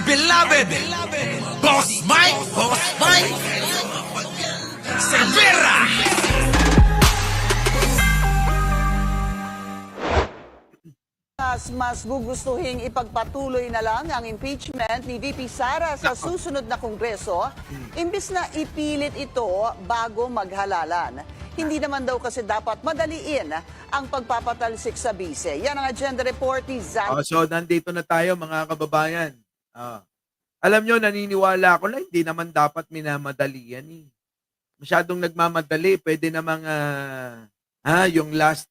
beloved Boss Mike Cervera. Mas gugustuhing ipagpatuloy na lang ang impeachment ni VP Sara sa susunod na kongreso, imbis na ipilit ito bago maghalalan. Hindi naman daw kasi dapat madaliin ang pagpapatalsik sa bise. Yan ang agenda report ni Zan. So nandito na tayo mga kababayan. Alam nyo, naniniwala ako na hindi naman dapat minamadali yan eh. Masyadong nagmamadali, pwede namang yung last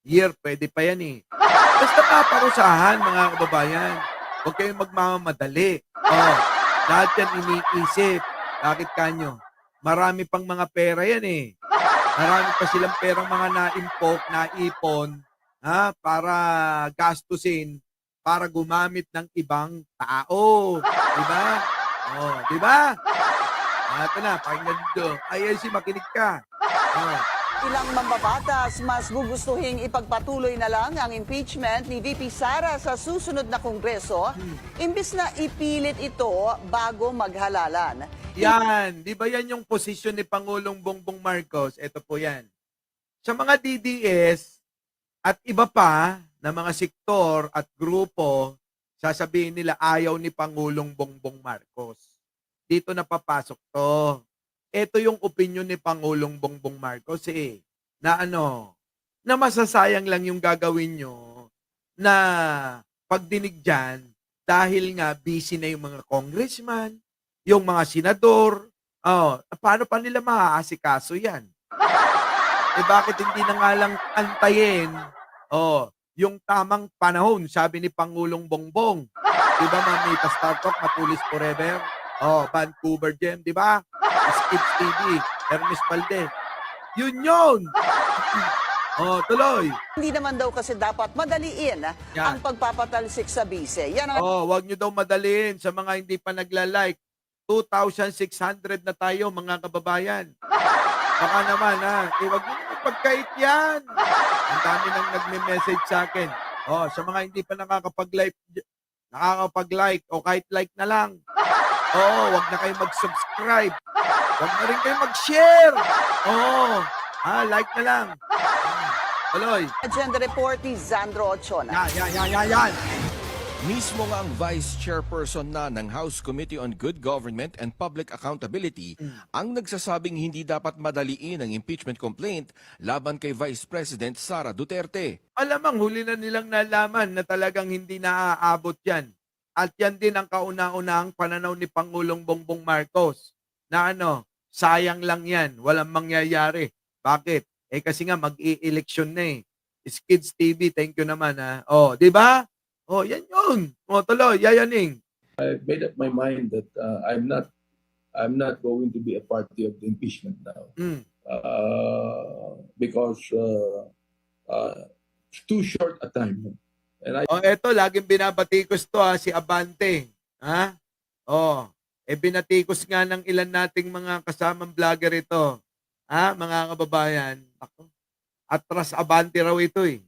year, pwede pa yan eh. Basta paparusahan mga kababayan. Huwag kayong magmamadali. Lahat yan iniisip. Bakit kanyo? Marami pang mga pera yan eh. Marami pa silang perang mga naipon, para gastusin, para gumamit ng ibang tao. Diba? Diba? Ito na, pakinggan dito. ILC, makinig ka. Ilang mambabatas mas gugustuhing ipagpatuloy na lang ang impeachment ni VP Sara sa susunod na kongreso, imbis na ipilit ito bago maghalalan. Yan, di ba yan yung posisyon ni Pangulong Bongbong Marcos? Ito po yan. Sa mga DDS at iba pa na mga sektor at grupo, sasabihin nila ayaw ni Pangulong Bongbong Marcos. Dito na papasok to. Ito yung opinion ni Pangulong Bongbong Marcos na na masasayang lang yung gagawin nyo na pagdinig dyan dahil nga busy na yung mga congressman, yung mga senador. Paano pa nila maaasikaso yan? Bakit hindi na nga lang antayin yung tamang panahon, sabi ni Pangulong Bongbong. Diba, Mamita Star Talk, Matulis Forever? Vancouver Gem, di ba? Skips TV, Hermes Valdez. Yun. Tuloy. Hindi naman daw kasi dapat madaliin ang pagpapatalsik sa bise. Yan ang Wag nyo daw madaliin sa mga hindi pa nagla-like. 2,600 na tayo, mga kababayan. Baka naman, wag nyo naman pagkait yan. Ang dami nang nagme-message sa akin. Sa mga hindi pa nakakapag-like o kahit like na lang. Wag na kayo mag-subscribe. Wag na rin kayo mag-share. Like na lang. Tuloy. agenda report ni Zandro Ochona. Yan. Mismo nga ang Vice Chairperson na ng House Committee on Good Government and Public Accountability ang nagsasabing hindi dapat madaliin ang impeachment complaint laban kay Vice President Sara Duterte. Alamang huli na nilang nalaman na talagang hindi naaabot yan. At yan din ang kauna-unahang pananaw ni Pangulong Bongbong Marcos na sayang lang yan, walang mangyayari. Bakit? Kasi nga mag-i-election na eh. Skids TV, thank you naman di ba? Yan yun. Tuloy, yayaning. I made up my mind that I'm not going to be a party of the impeachment now because it's too short a time. And Eto, laging binabatikos to si Abante. Binatikos nga ng ilan nating mga kasamang vlogger ito. Mga kababayan. Atras Abante raw ito eh.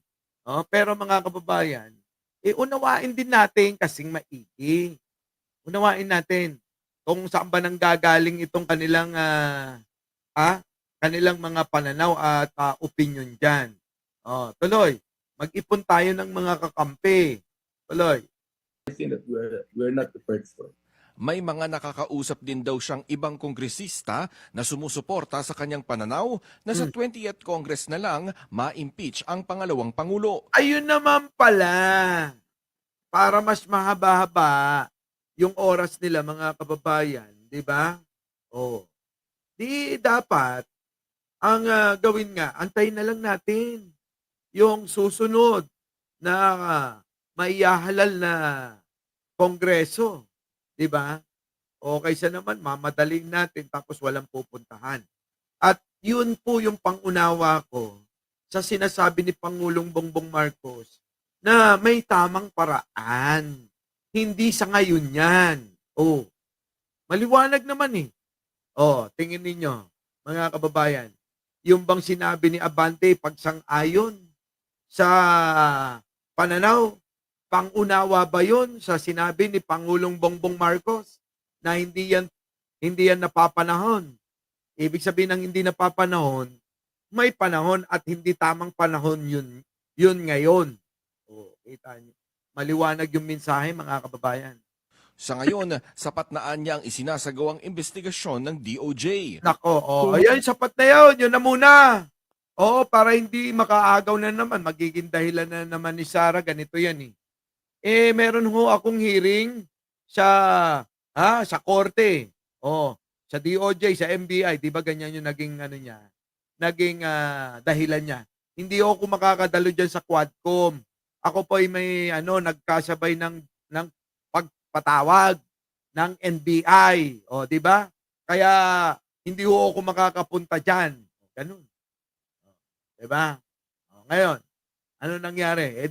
Pero mga kababayan, unawain din natin kasing maigi. Unawain natin kung saan ba nang gagaling itong kanilang kanilang mga pananaw at opinion dyan. Tuloy. Mag-ipon tayo ng mga kakampi. Tuloy. I think that we're not prepared for it. May mga nakakausap din daw siyang ibang kongresista na sumusuporta sa kanyang pananaw na sa 20th Congress na lang ma-impeach ang pangalawang Pangulo. Ayun naman pala. Para mas mahaba-haba yung oras nila mga kababayan. Di ba? Di dapat ang gawin nga, antayin na lang natin yung susunod na maihahalal na kongreso. Diba? Kaysa naman, mamadaling natin tapos walang pupuntahan. At yun po yung pangunawa ko sa sinasabi ni Pangulong Bongbong Marcos na may tamang paraan. Hindi sa ngayon yan. Maliwanag naman eh. Tingin ninyo, mga kababayan, yung bang sinabi ni Abante pagsang-ayon sa pananaw Pangunawa ba yun sa sinabi ni Pangulong Bongbong Marcos na hindi yan napapanahon? Ibig sabihin ng hindi napapanahon, may panahon at hindi tamang panahon yun ngayon. O, kita niyo. Maliwanag yung mensahe, mga kababayan. Sa ngayon, sapat na anya ang isinasagawang investigasyon ng DOJ. Nako, ayan, sapat na yun. Yun na muna. Para hindi makaagaw na naman, magiging dahilan na naman ni Sara, ganito yan eh. Meron ho akong hearing sa korte. Sa DOJ, sa NBI, 'di ba ganyan yung naging naging dahilan niya. Hindi ako makakadalo diyan sa Quadcom. Ako po ay may nagkasabay ng pagpatawag ng NBI, 'di ba? Kaya hindi ho ako makakapunta diyan. Ganun. 'Di ba? Ngayon, ano nangyari?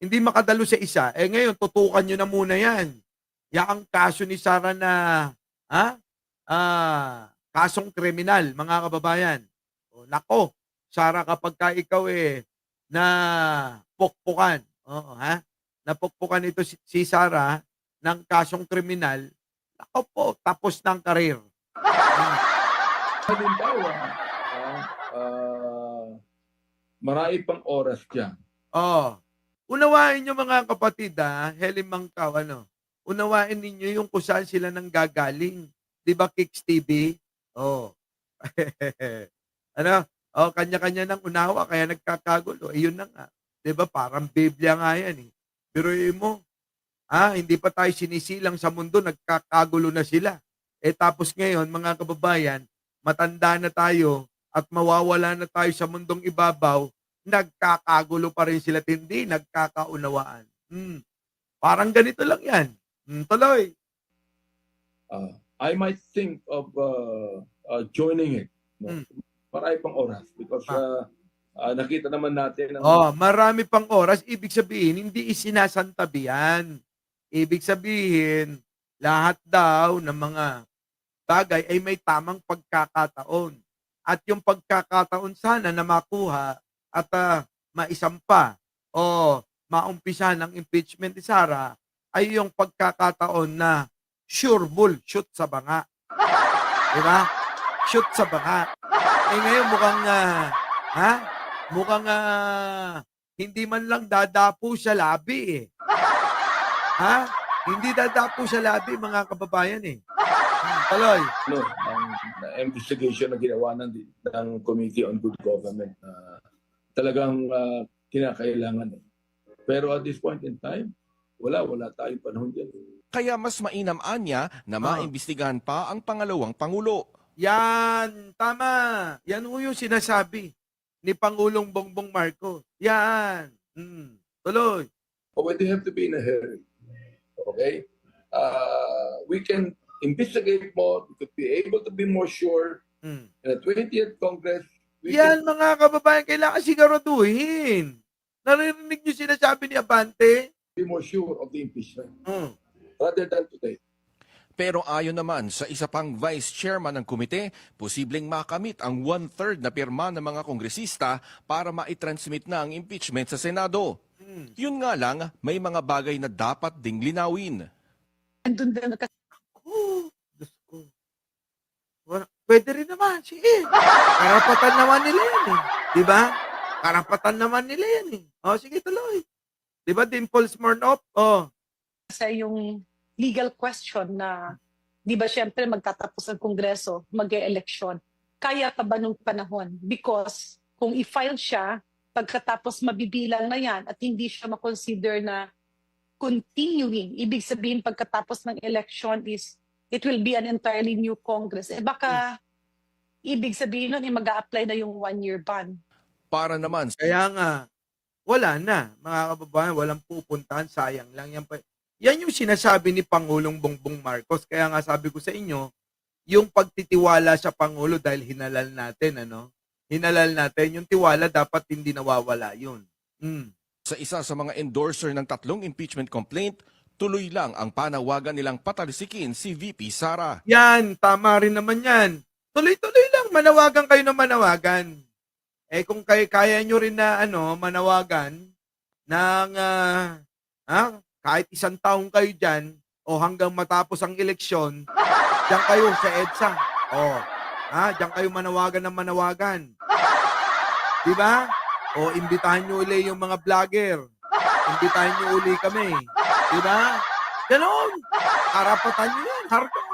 Hindi makadalo sa isa. Ngayon, tutukan nyo na muna yan. Ang kaso ni Sara na, kasong kriminal, mga kababayan. Nako, Sara, kapag ka ikaw na pukpukan, napukpukan ito si Sara ng kasong kriminal, nako po, tapos ng karir. Halimbawa, marami pang oras dyan. Unawain nyo mga kapatid, Helen Mangkaw, unawain ninyo yung kung saan sila nang gagaling. Di ba, Kicks TV? Kanya-kanya ng unawa, kaya nagkakagulo. Yun na nga. Di ba, parang Biblia nga yan. Biruin mo, hindi pa tayo sinisilang sa mundo, nagkakagulo na sila. Tapos ngayon, mga kababayan, matanda na tayo at mawawala na tayo sa mundong ibabaw, nagkakagulo pa rin sila, hindi nagkakaunawaan. Parang ganito lang yan. Tuloy. I might think of joining it. Marami pang oras because nakita naman natin Marami pang oras. Ibig sabihin, hindi isinasantabi yan. Ibig sabihin, lahat daw ng mga bagay ay may tamang pagkakataon. At yung pagkakataon sana na makuha at maisampa o maumpisa ng impeachment ni Sara ay yung pagkakataon na sure bull, shoot sa banga. Diba? Shoot sa banga. Ngayon mukhang hindi man lang dadapo sa labi Hindi dadapo sa labi, mga kababayan Tuloy. Ang investigation na ginawa ng Committee on Good Government talagang kinakailangan. Pero at this point in time, wala tayong panahon dyan. Kaya mas mainam anya na maimbestigahan pa ang pangalawang Pangulo. Yan, tama. Yan ho yung sinasabi ni Pangulong Bongbong Marcos. Yan. Tuloy. We don't have to be in a hurry. Okay? We can investigate more. We could be able to be more sure. In the 20th Congress, yan, mga kababayan, kailangan siguraduhin. Narinig niyo sinasabi ni Abante? Be more sure of the impeachment rather than today. Pero ayon naman sa isa pang vice chairman ng komite, posibleng makamit ang 1/3 na pirma ng mga kongresista para maitransmit na ang impeachment sa Senado. Yun nga lang, may mga bagay na dapat ding linawin. Diyos ko. Pwede rin naman, sige. Karapatan naman nila yan Di ba? Karapatan naman nila yan sige, tuloy. Di ba, Dimple Smirnoff? Sa yung legal question na, di ba syempre magtatapos ang Kongreso, mag-e-eleksyon, kaya pa ba nung panahon? Because kung i-file siya, pagkatapos mabibilang na yan at hindi siya makonsider na continuing, ibig sabihin pagkatapos ng election is, it will be an entirely new Congress. Baka, ibig sabihin nun, mag-a-apply na yung 1-year ban. Para naman Kaya nga, wala na, mga kababayan, walang pupuntahan, sayang lang yan. Yan yung sinasabi ni Pangulong Bongbong Marcos. Kaya nga sabi ko sa inyo, yung pagtitiwala sa Pangulo dahil hinalal natin, hinalal natin, yung tiwala dapat hindi nawawala yun. sa isa sa mga endorser ng 3 impeachment complaint, tuloy lang ang panawagan nilang patalsikin si VP Sara. Yan, tama rin naman yan. Tuloy-tuloy lang, manawagan kayo na manawagan. Kung kaya nyo rin na manawagan, ng kahit isang taong kayo dyan o hanggang matapos ang eleksyon, diyan kayo sa EDSA. Diyan kayo manawagan ng manawagan. Di ba? O imbitahan nyo uli yung mga vlogger. Imbitahan nyo uli kami. Di ba? Ganon. Karapatan nyo yan. Hardon.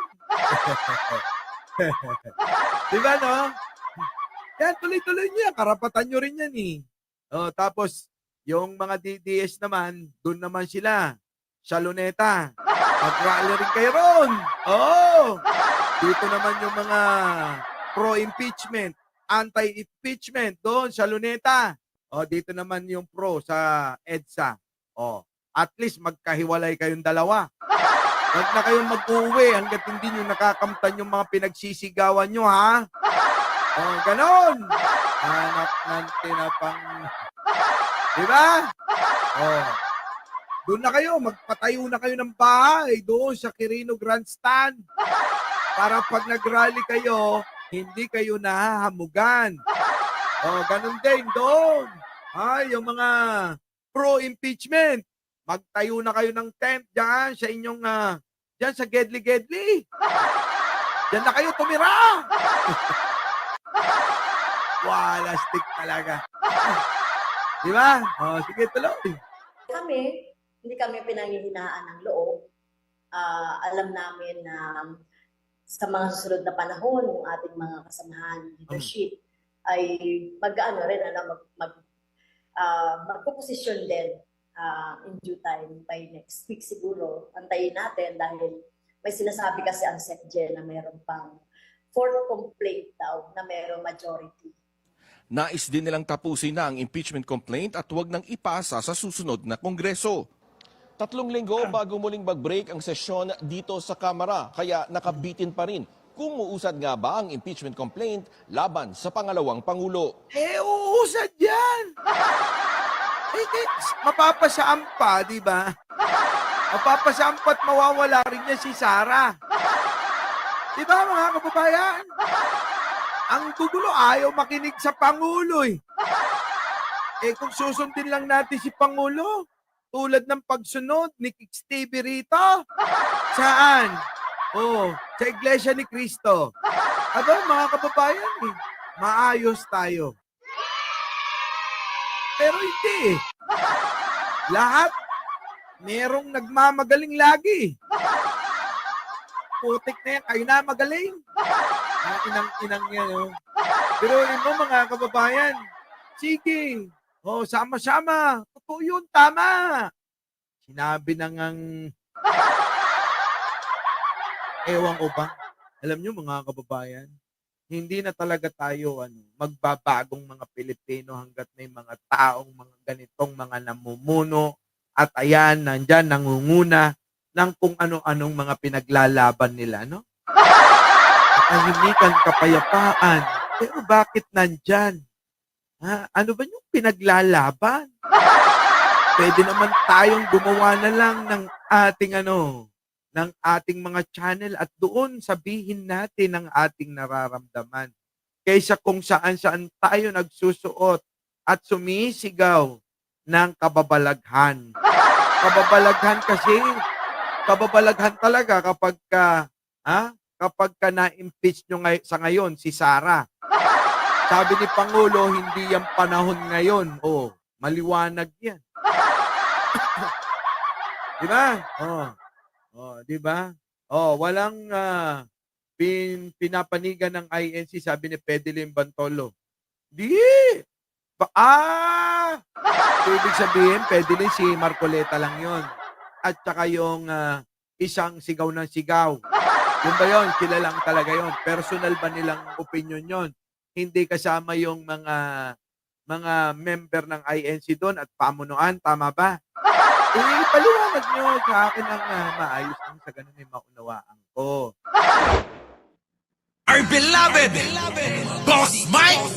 Di ba, no? Yan, tuloy-tuloy nyo yan. Karapatan nyo rin yan, eh. Tapos, yung mga DDS naman, doon naman sila. Sa Luneta. Mag-rally rin kayo ron. Dito naman yung mga pro-impeachment, anti-impeachment doon sa Luneta. Dito naman yung pro sa EDSA. At least magkahiwalay kayong dalawa. Huwag na kayong mag-uwi hanggat hindi nyo nakakamtan yung mga pinagsisigawan nyo, ha? Ganon. Anak ng tinapang... Diba? Doon na kayo, magpatayo na kayo ng bahay doon sa Quirino Grandstand. Para pag nag-rally kayo, hindi kayo nahahamugan. Ganun din doon. Yung mga pro-impeachment, magtayo na kayo ng tent dyan sa inyong, dyan sa Gedli-Gedli. Dyan na kayo tumira. Wala stick talaga. Di ba? Sige, tuloy. Kami, hindi kami pinanghihinaan ng loob. Alam namin na sa mga susunod na panahon, yung ating mga kasamahan leadership ay magpo-posisyon din in due time by next week siguro. Antayin natin dahil may sinasabi kasi ang SecGen na mayroon pang fourth complaint daw na mayroong majority. Nais din nilang tapusin na ang impeachment complaint at huwag nang ipasa sa susunod na Kongreso. 3 linggo bago muling mag-break ang sesyon dito sa Kamara, kaya nakabitin pa rin kung uusad nga ba ang impeachment complaint laban sa pangalawang Pangulo. Uusad yan! Mapapasaan pa, di ba? Mapapasaan pa at mawawala rin niya si Sara. Di ba, mga kababayan? Ang gugulo, ayaw makinig sa Pangulo, eh. Kung susundin lang natin si Pangulo, tulad ng pagsunod ni Kix TV rito. Saan? Sa Iglesia ni Cristo. Mga kababayan, maayos tayo. Pero hindi. Lahat, merong nagmamagaling lagi. Putik na yan, kayo na magaling. Inang yan. Pero mo, mga kababayan, sige. Sama-sama. Totoo yun, tama. Sinabi na ngang... Ewan ko ba? Alam nyo, mga kababayan, hindi na talaga tayo magbabagong mga Pilipino hanggat may mga taong mga ganitong mga namumuno at ayan, nandyan, nangunguna ng kung ano-anong mga pinaglalaban nila, no? Tahimikan, kapayapaan. Pero bakit nandyan? Ano ba yung pinaglalaban? Pwede naman tayong gumawa na lang ng ating mga channel at doon sabihin natin ang ating nararamdaman. Kaysa kung saan-saan tayo nagsusuot at sumisigaw ng kababalaghan. Kababalaghan talaga kapag ka na-impeach nyo sa ngayon si Sara. Sabi ni Pangulo, hindi yan panahon ngayon. Maliwanag yan. Di ba? Di ba? Walang pinapanigan ng INC, sabi ni Pedeline Bantolo. Ibig sabihin, Pedeline si Marcoleta lang yon. At saka yung isang sigaw ng sigaw. Yun ba yun? Sila lang talaga yun. Personal ba nilang opinion yon? Hindi kasama yung mga member ng INC doon at pamunuan, tama ba? Paliwanag nyo sa akin ang maayos nang sa ganun ay maunawaan ko. Our beloved Boss Mike